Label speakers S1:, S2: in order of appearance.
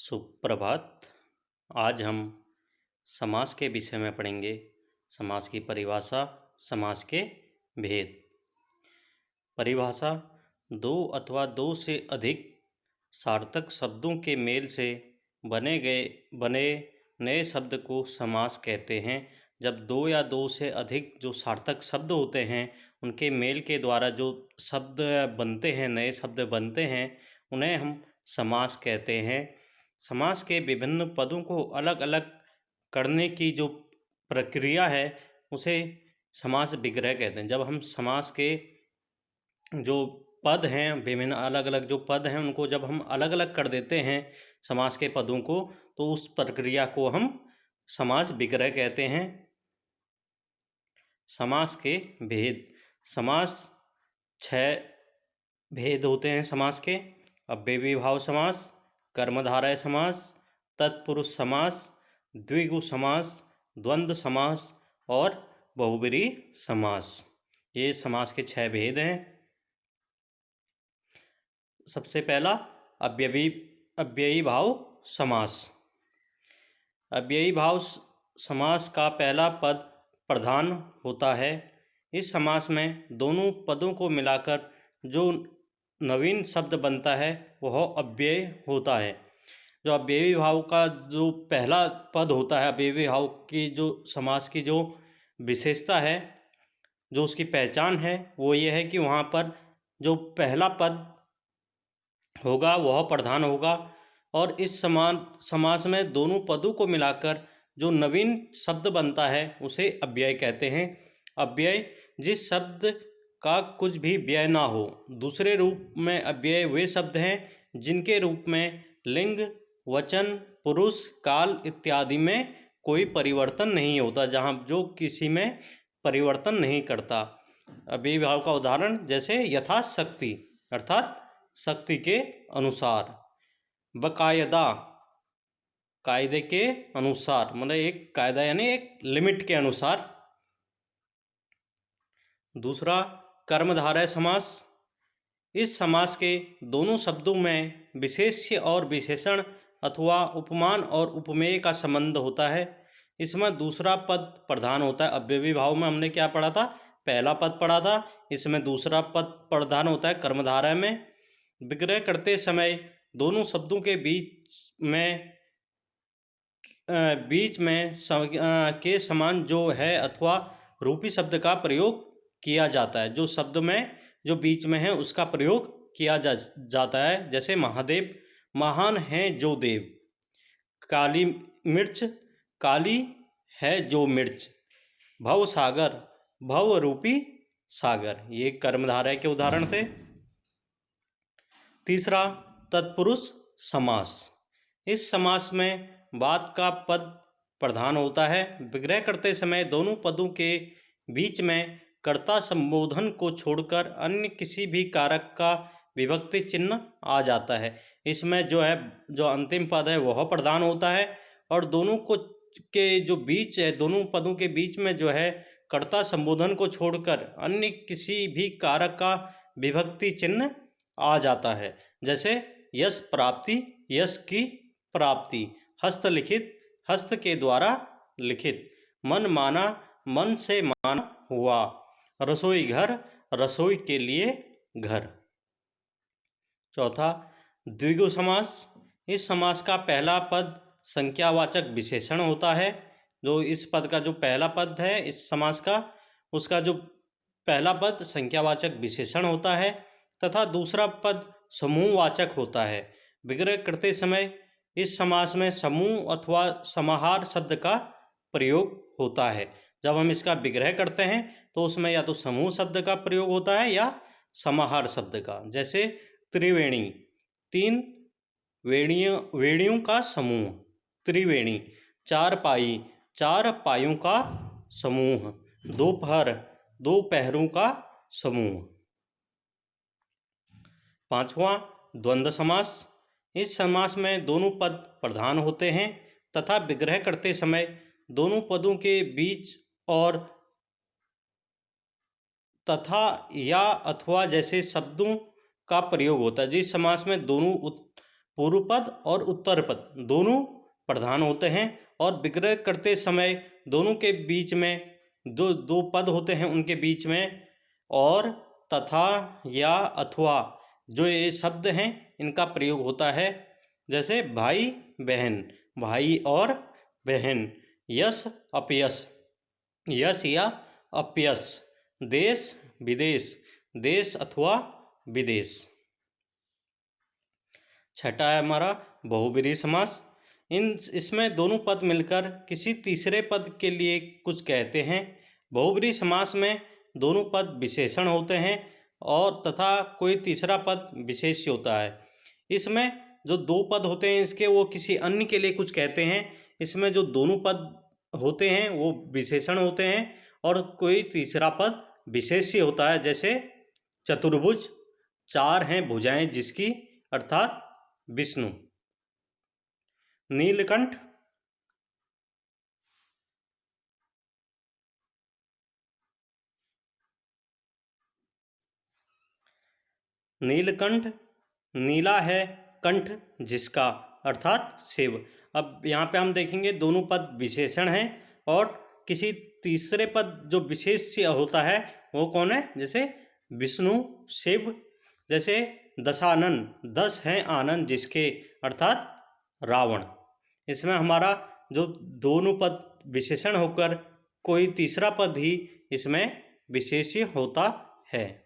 S1: सुप्रभात। आज हम समास के विषय में पढ़ेंगे। समास की परिभाषा, समास के भेद। परिभाषा: दो अथवा दो से अधिक सार्थक शब्दों के मेल से बने नए शब्द को समास कहते हैं। जब दो या दो से अधिक जो सार्थक शब्द होते हैं उनके मेल के द्वारा जो शब्द बनते हैं, नए शब्द बनते हैं, उन्हें हम समास कहते हैं। समास के विभिन्न पदों को अलग अलग करने की जो प्रक्रिया है उसे समास विग्रह कहते हैं। जब हम समास के जो पद हैं, विभिन्न अलग अलग जो पद हैं, उनको जब हम अलग अलग कर देते हैं समास के पदों को, तो उस प्रक्रिया को हम समास विग्रह कहते हैं। समास के भेद। समास 6 भेद होते हैं समास के: अव्ययी भाव समास, कर्मधारय समास, तत्पुरुष समास, द्विगु समास, द्वंद्व समास और बहुब्रीहि समास। ये समास के 6 भेद हैं। सबसे पहला अव्ययी भाव समास। अव्ययी भाव समास का पहला पद प्रधान होता है। इस समास में दोनों पदों को मिलाकर जो नवीन शब्द बनता है वह अव्यय होता है। जो अव्ययी भाव का जो पहला पद होता है, अव्ययी भाव की जो समास की जो विशेषता है, जो उसकी पहचान है, वो ये है कि वहाँ पर जो पहला पद होगा वह प्रधान होगा। और इस समास में दोनों पदों को मिलाकर जो नवीन शब्द बनता है उसे अव्यय कहते हैं। अव्यय जिस शब्द का कुछ भी व्यय ना हो। दूसरे रूप में अव्यय वे शब्द हैं जिनके रूप में लिंग, वचन, पुरुष, काल इत्यादि में कोई परिवर्तन नहीं होता, जहाँ जो किसी में परिवर्तन नहीं करता। अव्ययी भाव का उदाहरण जैसे यथाशक्ति अर्थात शक्ति के अनुसार, बकायदा कायदे के अनुसार, मतलब एक कायदा यानी एक लिमिट के अनुसार। दूसरा कर्मधारय समास। इस समास के दोनों शब्दों में विशेष्य और विशेषण अथवा उपमान और उपमेय का संबंध होता है। इसमें दूसरा पद प्रधान होता है। अव्ययी भाव में हमने क्या पढ़ा था? पहला पद पढ़ा था। इसमें दूसरा पद प्रधान होता है कर्मधारय में। विग्रह करते समय दोनों शब्दों के बीच में के समान जो है अथवा रूपी शब्द का प्रयोग किया जाता है। जो शब्द में जो बीच में है उसका प्रयोग किया जाता है। जैसे महादेव, महान है जो देव। काली मिर्च, काली है जो मिर्च। भव सागर, भव रूपी सागर। ये कर्मधारय के उदाहरण थे। तीसरा तत्पुरुष समास। इस समास में बात का पद प्रधान होता है। विग्रह करते समय दोनों पदों के बीच में कर्ता संबोधन को छोड़कर अन्य किसी भी कारक का विभक्ति चिन्ह आ जाता है। इसमें जो है जो अंतिम पद है वह प्रधान होता है और दोनों को के जो बीच है, दोनों पदों के बीच में जो है कर्ता संबोधन को छोड़कर अन्य किसी भी कारक का विभक्ति चिन्ह आ जाता है। जैसे यश प्राप्ति, यश की प्राप्ति। हस्तलिखित, हस्त के द्वारा लिखित। मन माना, मन से माना हुआ। रसोई घर, रसोई के लिए घर। चौथा द्विगु समास। इस समास का पहला पद संख्यावाचक विशेषण होता है। जो इस पद का जो पहला पद है इस समास का, उसका जो पहला पद संख्यावाचक विशेषण होता है तथा दूसरा पद समूहवाचक होता है। विग्रह करते समय इस समास में समूह अथवा समाहार शब्द का प्रयोग होता है। जब हम इसका विग्रह करते हैं तो उसमें या तो समूह शब्द का प्रयोग होता है या समाहार शब्द का। जैसे त्रिवेणी, 3 वेणियों का समूह त्रिवेणी। चारपाई, 4 पाइयों का समूह। दोपहर, 2 पहरों का समूह। पांचवा द्वंद्व समास। इस समास में दोनों पद प्रधान होते हैं तथा विग्रह करते समय दोनों पदों के बीच और तथा या अथवा जैसे शब्दों का प्रयोग होता है। जिस समास में दोनों पूर्व पद और उत्तर पद दोनों प्रधान होते हैं और विग्रह करते समय दोनों के बीच में दो दो पद होते हैं, उनके बीच में और, तथा, या, अथवा जो ये शब्द हैं इनका प्रयोग होता है। जैसे भाई बहन, भाई और बहन, यश अपयश, यश या अपयश, देश विदेश, देश अथवा विदेश। छठा है हमारा बहुब्रीहि समास। इसमें दोनों पद मिलकर किसी तीसरे पद के लिए कुछ कहते हैं। बहुब्रीहि समास में दोनों पद विशेषण होते हैं और तथा कोई तीसरा पद विशेष्य होता है। इसमें जो दो पद होते हैं इसके वो किसी अन्य के लिए कुछ कहते हैं। इसमें जो दोनों पद होते हैं वो विशेषण होते हैं और कोई तीसरा पद विशेष्य होता है। जैसे चतुर्भुज, चार हैं भुजाएं जिसकी, अर्थात विष्णु। नीलकंठ, नीलकंठ, नीला है कंठ जिसका, अर्थात शिव। अब यहाँ पे हम देखेंगे दोनों पद विशेषण हैं और किसी तीसरे पद जो विशेष्य होता है वो कौन है? जैसे विष्णु, शिव। जैसे दशानन, 10 हैं आनंद जिसके, अर्थात रावण। इसमें हमारा जो दोनों पद विशेषण होकर कोई तीसरा पद ही इसमें विशेष्य होता है।